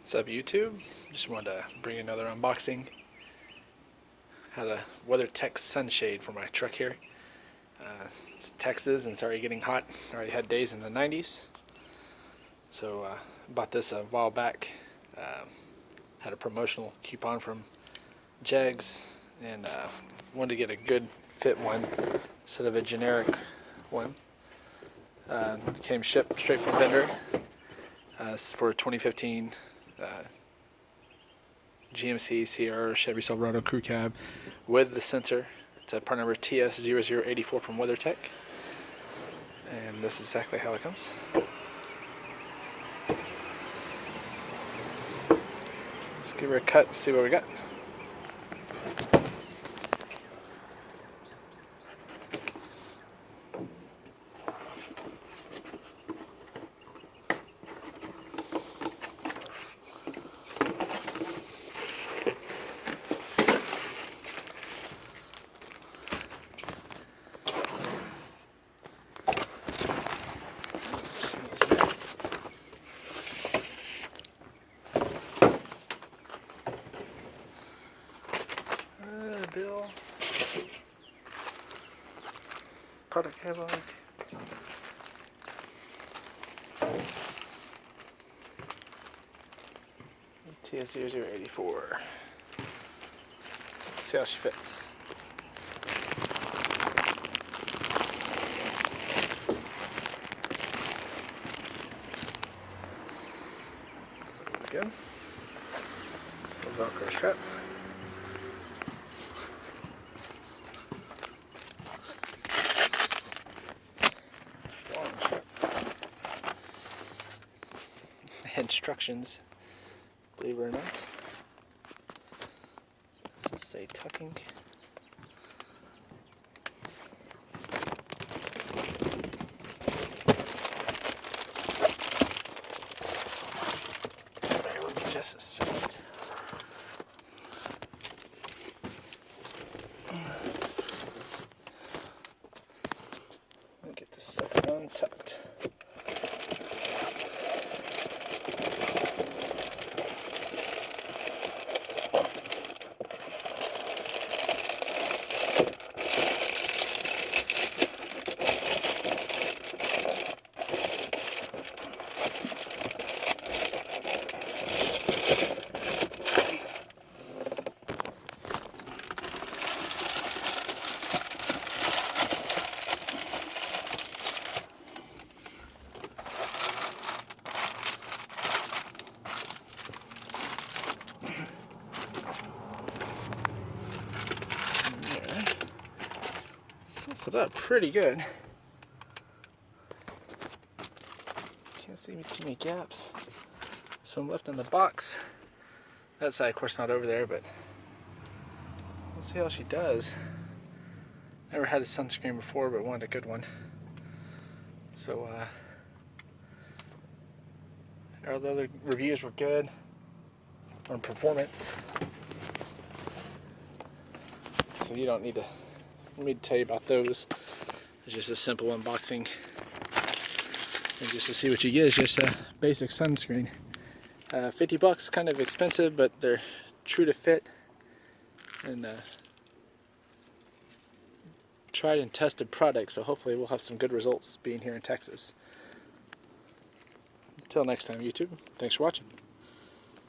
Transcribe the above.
What's up, YouTube? Just wanted to bring another unboxing. Had a WeatherTech sunshade for my truck here. It's Texas and it's already getting hot. Already had days in the 90s. So bought this a while back. Had a promotional coupon from Jegs and wanted to get a good fit one instead of a generic one. Came shipped straight from vendor. For 2015 GMC Sierra Chevy Silverado crew cab with the sensor. It's a part number TS0084 from WeatherTech, and this is exactly how it comes. Let's give her a cut and see what we got. Bill. Product catalog. TS0084. Let's see how she fits. So again, Velcro strap. Instructions, believe it or not. Let's say tucking. Bear with me just a second. Let me get this sucker untucked. Sets it up pretty good. Can't see too many gaps. This one left in the box. That side, of course, not over there, but we'll see how she does. Never had a sunscreen before, but wanted a good one. So, all the other reviews were good on performance. So you don't need to. Let me tell you about those. It's just a simple unboxing, and just to see what you get is just a basic sunscreen. 50 bucks, kind of expensive, but they're true to fit and tried and tested products. So hopefully we'll have some good results being here in Texas. Until next time, YouTube. Thanks for watching.